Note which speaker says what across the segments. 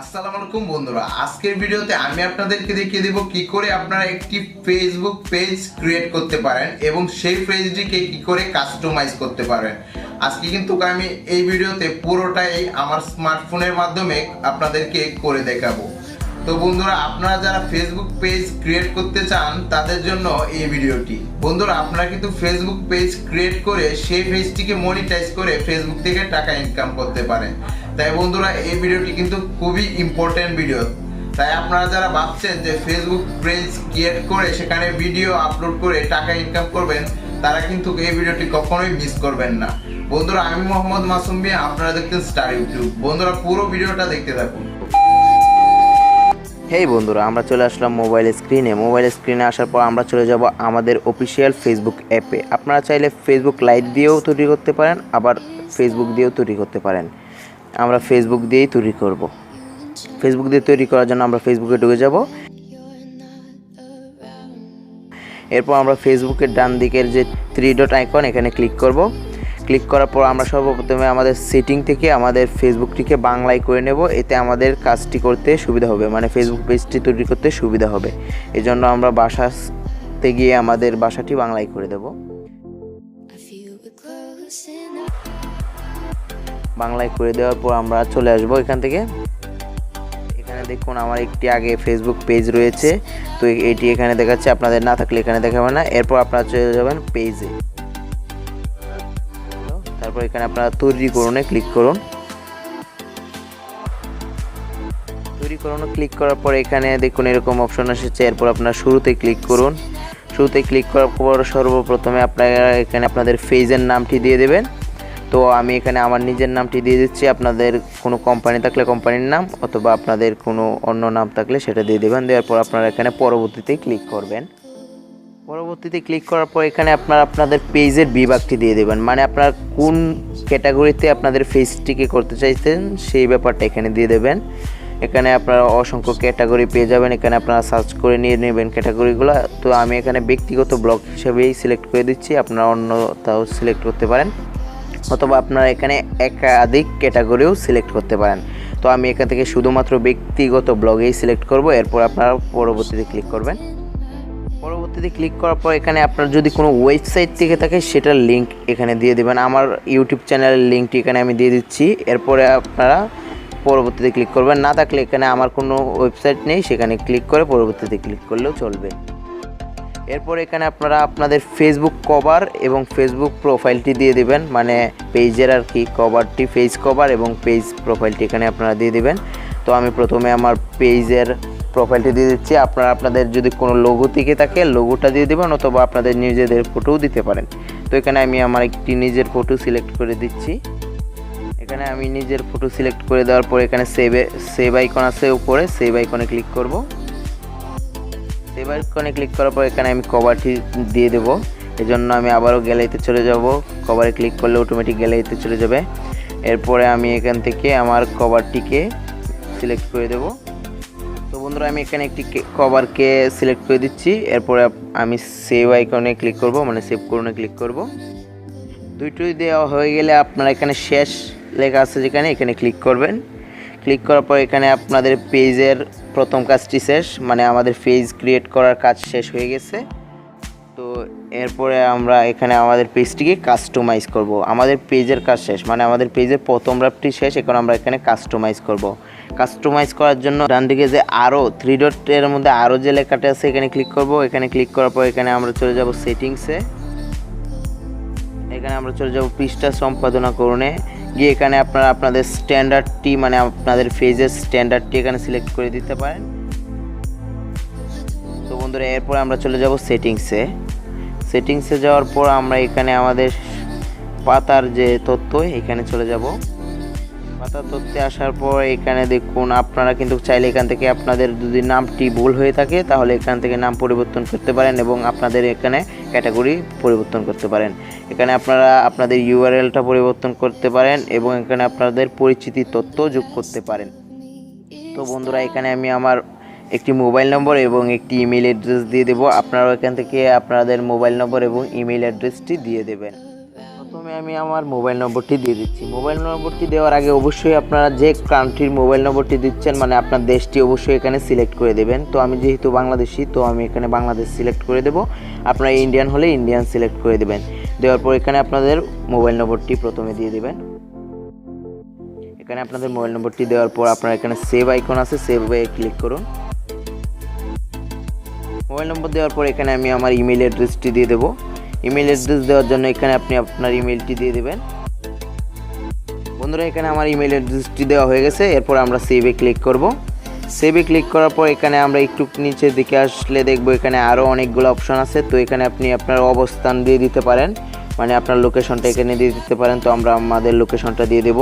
Speaker 1: আসসালামু আলাইকুম বন্ধুরা, আজকের ভিডিওতে আমি আপনাদেরকে দেখিয়ে দেব কি করে আপনারা একটি ফেসবুক পেজ ক্রিয়েট করতে পারেন এবং সেই পেজটিকে কি করে কাস্টমাইজ করতে পারেন। আজকে কিন্তু আমি এই ভিডিওতে পুরোটাই আমার স্মার্টফোনের মাধ্যমে আপনাদেরকে করে দেখাবো। তো বন্ধুরা, আপনারা যারা ফেসবুক পেজ ক্রিয়েট করতে চান তাদের জন্য এই ভিডিওটি। বন্ধুরা, আপনারা কিন্তু ফেসবুক পেজ ক্রিয়েট করে সেই পেজটিকে মনিটাইজ করে ফেসবুক থেকে টাকা ইনকাম করতে পারেন। তাই বন্ধুরা, এই ভিডিওটি কিন্তু খুবই ইম্পর্টেন্ট ভিডিও। তাই আপনারা যারা ভাবছেন যে ফেসবুক পেজ ক্রিয়েট করে সেখানে ভিডিও আপলোড করে টাকা ইনকাম করবেন, তারা কিন্তু এই ভিডিওটি কখনোই মিস করবেন না। বন্ধুরা, আমি মোহাম্মদ মাসুম, আপনারা দেখতেন স্টার ইউটিউব। বন্ধুরা, পুরো ভিডিওটা দেখতে থাকুন।
Speaker 2: হেই বন্ধুরা, আমরা চলে আসলাম মোবাইল স্ক্রিনে আসার পর আমরা চলে যাব আমাদের অফিসিয়াল ফেসবুক অ্যাপে। আপনারা চাইলে ফেসবুক লাইট দিয়েও তৈরি করতে পারেন, আবার ফেসবুক দিয়েও তৈরি করতে পারেন। আমরা ফেসবুক দিয়েই তৈরি করব। ফেসবুক দিয়ে তৈরি করার জন্য আমরা ফেসবুকে ঢুকে যাব। এরপর আমরা ফেসবুকের ডান দিকের যে 3 ডট আইকন, এখানে ক্লিক করব। ক্লিক করার পর আমরা সর্বপ্রথমে আমাদের সেটিং থেকে আমাদের ফেসবুকটিকে বাংলায় করে নেব। এতে আমাদের কাজটি করতে সুবিধা হবে, মানে ফেসবুক পেজটি তৈরি করতে সুবিধা হবে। এজন্য আমরা ভাষাতে গিয়ে আমাদের ভাষাটি বাংলায় করে দেব। বাংলায় করে দেওয়ার পর আমরা চলে আসব এখান থেকে। এখানে দেখুন আমার একটি আগে ফেসবুক পেজ রয়েছে, তো এটি এখানে দেখাচ্ছে। আপনাদের না থাকলে এখানে দেখাবে না। এরপর আপনারা চলে যাবেন পেজে। তারপর এখানে আপনারা তৈরিকরণে ক্লিক করুন। তৈরিকরণে ক্লিক করার পর এখানে দেখুন এরকম অপশন এসেছে। এরপর আপনারা শুরুতে ক্লিক করুন। শুরুতে ক্লিক করার পর সর্বপ্রথমে আপনারা এখানে আপনাদের পেজের নামটি দিয়ে দেবেন। তো আমি এখানে আমার নিজের নামটি দিয়ে দিচ্ছি। আপনাদের কোনো কোম্পানি থাকলে কোম্পানির নাম, অথবা আপনাদের কোনো অন্য নাম থাকলে সেটা দিয়ে দেবেন। দেওয়ার পর আপনারা এখানে পরবর্তীতে ক্লিক করবেন। পরবর্তীতে ক্লিক করার পর এখানে আপনারা আপনাদের পেজের বিভাগটি দিয়ে দেবেন, মানে আপনারা কোন ক্যাটাগরিতে আপনাদের পেজটিকে করতে চাইছেন সেই ব্যাপারটা এখানে দিয়ে দেবেন। এখানে আপনারা অসংখ্য ক্যাটাগরি পেয়ে যাবেন। এখানে আপনারা সার্চ করে নিয়ে নেবেন ক্যাটাগরিগুলো। তো আমি এখানে ব্যক্তিগত ব্লগ হিসেবেই সিলেক্ট করে দিচ্ছি, আপনারা অন্যটাও সিলেক্ট করতে পারেন, অথবা আপনারা এখানে একাধিক ক্যাটাগরিও সিলেক্ট করতে পারেন। তো আমি এখান থেকে শুধুমাত্র ব্যক্তিগত ব্লগেই সিলেক্ট করব। এরপর আপনারা পরবর্তীতে ক্লিক করবেন। পরবর্তীতে ক্লিক করার পর এখানে আপনার যদি কোনো ওয়েবসাইট থেকে থাকে সেটার লিঙ্ক এখানে দিয়ে দেবেন। আমার ইউটিউব চ্যানেলের লিঙ্কটি এখানে আমি দিয়ে দিচ্ছি। এরপরে আপনারা পরবর্তীতে ক্লিক করবেন। না থাকলে এখানে আমার কোনো ওয়েবসাইট নেই, সেখানে ক্লিক করে পরবর্তীতে ক্লিক করলেও চলবে। এরপর এখানে আপনারা আপনাদের ফেসবুক কভার এবং ফেসবুক প্রোফাইলটি দিয়ে দেবেন, মানে পেজের আর কি কভারটি, পেজ কভার এবং পেজ প্রোফাইলটি এখানে আপনারা দিয়ে দেবেন। তো আমি প্রথমে আমার পেজের প্রোফাইলটি দিয়ে দিচ্ছি। আপনারা আপনাদের যদি কোনো লোগো থেকে থাকে লোগোটা দিয়ে দেবেন, অথবা আপনাদের নিজেদের ফটোও দিতে পারেন। তো এখানে আমি আমার একটি নিজের ফটো সিলেক্ট করে দিচ্ছি। এখানে আমি নিজের ফটো সিলেক্ট করে দেওয়ার পর এখানে সেভ আইকন আছে উপরে, সেভ আইকনে ক্লিক করব। সেভ আইকনে ক্লিক করার পর এখানে আমি কভারটি দিয়ে দেবো। এজন্য আমি আবারও গ্যালারিতে চলে যাব। কভারে ক্লিক করলে অটোমেটিক গ্যালারিতে চলে যাবে। এরপরে আমি এখান থেকে আমার কভারটিকে সিলেক্ট করে দেব। তো বন্ধুরা, আমি এখানে একটি কভারকে সিলেক্ট করে দিচ্ছি। এরপরে আমি সেভ আইকনে ক্লিক করব, মানে সেভ করুনে ক্লিক করব। দুইটোই দেওয়া হয়ে গেলে আপনারা এখানে শেষ লেখা আছে যেখানে, এখানে ক্লিক করবেন। ক্লিক করার পর এখানে আপনাদের পেজের প্রথম কাজটি শেষ, মানে আমাদের পেজ ক্রিয়েট করার কাজ শেষ হয়ে গেছে। তো এরপরে আমরা এখানে আমাদের পেজটিকে কাস্টমাইজ করব। আমাদের পেজের কাজ শেষ, মানে আমাদের পেজের প্রথম ড্রাফটটি শেষ। এখন আমরা এখানে কাস্টমাইজ করব। কাস্টমাইজ করার জন্য ডান দিকে যে আরও 3 ডটের মধ্যে আরও যে লেখাটা আছে এখানে ক্লিক করব। এখানে ক্লিক করার পর এখানে আমরা চলে যাব সেটিংসে। এখানে আমরা চলে যাব পৃষ্ঠা সম্পাদনা করণে গিয়ে এখানে আপনারা আপনাদের স্ট্যান্ডার্ডটি, মানে আপনাদের পেজের স্ট্যান্ডার্ডটি এখানে সিলেক্ট করে দিতে পারেন। তো বন্ধুরা, এরপর আমরা চলে যাব সেটিংসে যাওয়ার পর আমরা এখানে আমাদের পাতার যে তথ্য এখানে চলে যাব। পাতার তথ্যে আসার পর এখানে দেখুন আপনারা কিন্তু চাইলে এখান থেকে আপনাদের যদি নামটি ভুল হয়ে থাকে তাহলে এখান থেকে নাম পরিবর্তন করতে পারেন, এবং আপনাদের এখানে ক্যাটাগরি পরিবর্তন করতে পারেন। এখানে আপনারা আপনাদের ইউআরএলটা পরিবর্তন করতে পারেন, এবং এখানে আপনাদের পরিচিতি তথ্য যোগ করতে পারেন। তো বন্ধুরা, এখানে আমি আমার একটি মোবাইল নম্বর এবং একটি ইমেল অ্যাড্রেস দিয়ে দেব। আপনারাও এখান থেকে আপনাদের মোবাইল নম্বর এবং ইমেল অ্যাড্রেসটি দিয়ে দেবেন। প্রথমে আমি আমার মোবাইল নম্বরটি দিয়ে দিচ্ছি। মোবাইল নম্বরটি দেওয়ার আগে অবশ্যই আপনারা যে কান্ট্রির মোবাইল নম্বরটি দিচ্ছেন মানে আপনার দেশটি অবশ্যই এখানে সিলেক্ট করে দেবেন। তো আমি যেহেতু বাংলাদেশি, তো আমি এখানে বাংলাদেশ সিলেক্ট করে দেব। আপনারা ইন্ডিয়ান হলে ইন্ডিয়ান সিলেক্ট করে দেবেন। দেওয়ার পর এখানে আপনাদের মোবাইল নম্বরটি প্রথমে দিয়ে দেবেন। এখানে আপনাদের মোবাইল নম্বরটি দেওয়ার পর আপনারা এখানে সেভ আইকন আছে, সেভে ক্লিক করুন। মোবাইল নম্বর দেওয়ার পর এখানে আমি আমার ইমেল অ্যাড্রেসটি দিয়ে দেবো। ইমেল অ্যাড্রেস দেওয়ার জন্য এখানে আপনি আপনার ইমেলটি দিয়ে দেবেন। বন্ধুরা এখানে আমার ইমেল অ্যাড্রেসটি দেওয়া হয়ে গেছে। এরপর আমরা সেভে ক্লিক করব। সেভে ক্লিক করার পর এখানে আমরা একটু নিচের দিকে আসলে দেখব এখানে আরও অনেকগুলো অপশন আছে। তো এখানে আপনি আপনার অবস্থান দিয়ে দিতে পারেন, মানে আপনার লোকেশনটা এখানে দিয়ে দিতে পারেন। তো আমরা আমাদের লোকেশনটা দিয়ে দেব।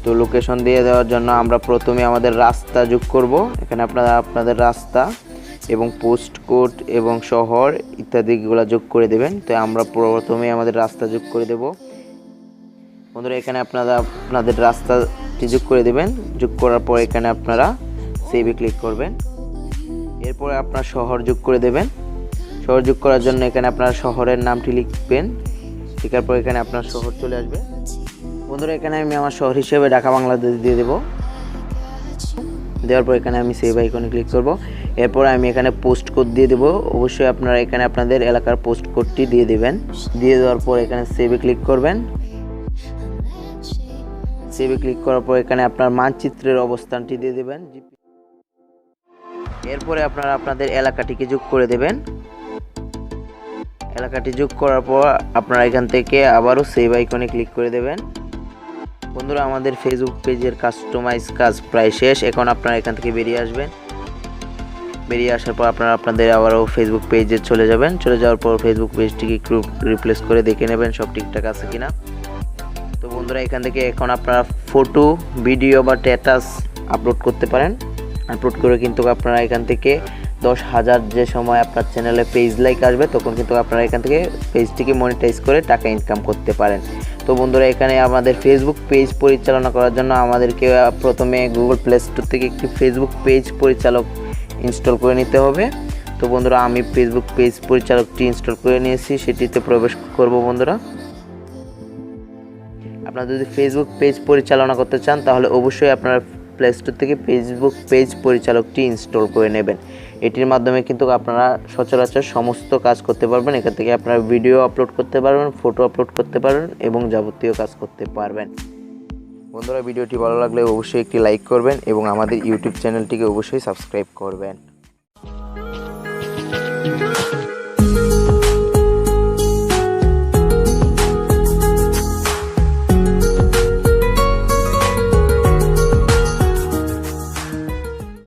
Speaker 2: তো লোকেশন দিয়ে দেওয়ার জন্য আমরা প্রথমে আমাদের রাস্তা যোগ করব। এখানে আপনারা আপনাদের রাস্তা এবং পোস্ট কোড এবং শহর ইত্যাদিগুলো যোগ করে দেবেন। তো আমরা প্রথমে আমাদের রাস্তা যোগ করে দেব। বন্ধুরা এখানে আপনারা আপনাদের রাস্তাটি যোগ করে দেবেন। যোগ করার পর এখানে আপনারা সেভে ক্লিক করবেন। এরপরে আপনার শহর যোগ করে দেবেন। শহর যোগ করার জন্য এখানে আপনার শহরের নামটি লিখবেন। লেখার পর এখানে আপনার শহর চলে আসবে। বন্ধুরা এখানে আমি আমার শহর হিসেবে ঢাকা বাংলাদেশ দিয়ে দেব। দেওয়ার পর এখানে আমি সেভ আইকনে ক্লিক করব। এরপর আমি এখানে পোস্ট কোড দিয়ে দেব। অবশ্যই আপনারা এখানে আপনাদের এলাকার পোস্ট কোডটি দিয়ে দেবেন। দিয়ে দেওয়ার পর এখানে সেভে ক্লিক করবেন। সেভে ক্লিক করার পর এখানে আপনার মানচিত্রের অবস্থানটি দিয়ে দেবেন। এরপরে আপনারা আপনাদের এলাকাটিকে যোগ করে দেবেন। এলাকাটি যোগ করার পর আপনারা এখান থেকে আবারও সেভ আইকনে ক্লিক করে দেবেন। বন্ধুরা আমাদের ফেসবুক পেজের কাস্টমাইজ কাজ প্রায় শেষ। এখন আপনারা এখান থেকে বেরিয়ে আসবেন। বেরিয়ে আসার পর আপনারা আপনাদের আবারও ফেসবুক পেজে চলে যাবেন। চলে যাওয়ার পর ফেসবুক পেজটিকে একটু রিপ্লেস করে দেখে নেবেন সব ঠিকঠাক আছে কিনা। তো বন্ধুরা এখান থেকে এখন আপনারা ফটো, ভিডিও বা স্ট্যাটাস আপলোড করতে পারেন। আপলোড করে কিন্তু আপনারা এখান থেকে 10,000 যে সময় আপনার চ্যানেলে পেজ লাইক আসবে তখন কিন্তু আপনারা এখান থেকে পেজটিকে মনিটাইজ করে টাকা ইনকাম করতে পারেন। তো বন্ধুরা এখানে আমাদের ফেসবুক পেজ পরিচালনা করার জন্য আমাদেরকে প্রথমে গুগল প্লে স্টোর থেকে একটি ফেসবুক পেজ পরিচালক ইনস্টল করে নিতে হবে। তো বন্ধুরা আমি ফেসবুক পেজ পরিচালকটি ইনস্টল করে নিয়েছি, সেটিতে প্রবেশ করব। বন্ধুরা আপনারা যদি ফেসবুক পেজ পরিচালনা করতে চান তাহলে অবশ্যই আপনারা প্লে স্টোর থেকে ফেসবুক পেজ পরিচালকটি ইনস্টল করে নেবেন। এটির মাধ্যমে কিন্তু আপনারা সচরাচর সমস্ত কাজ করতে পারবেন। এখান থেকে আপনারা ভিডিও আপলোড করতে পারবেন, ফটো আপলোড করতে পারবেন এবং যাবতীয় কাজ করতে পারবেন। বন্ধুরা ভিডিওটি ভালো লাগলে অবশ্যই একটি লাইক করবেন এবং আমাদের ইউটিউব চ্যানেলটিকে অবশ্যই সাবস্ক্রাইব করবেন।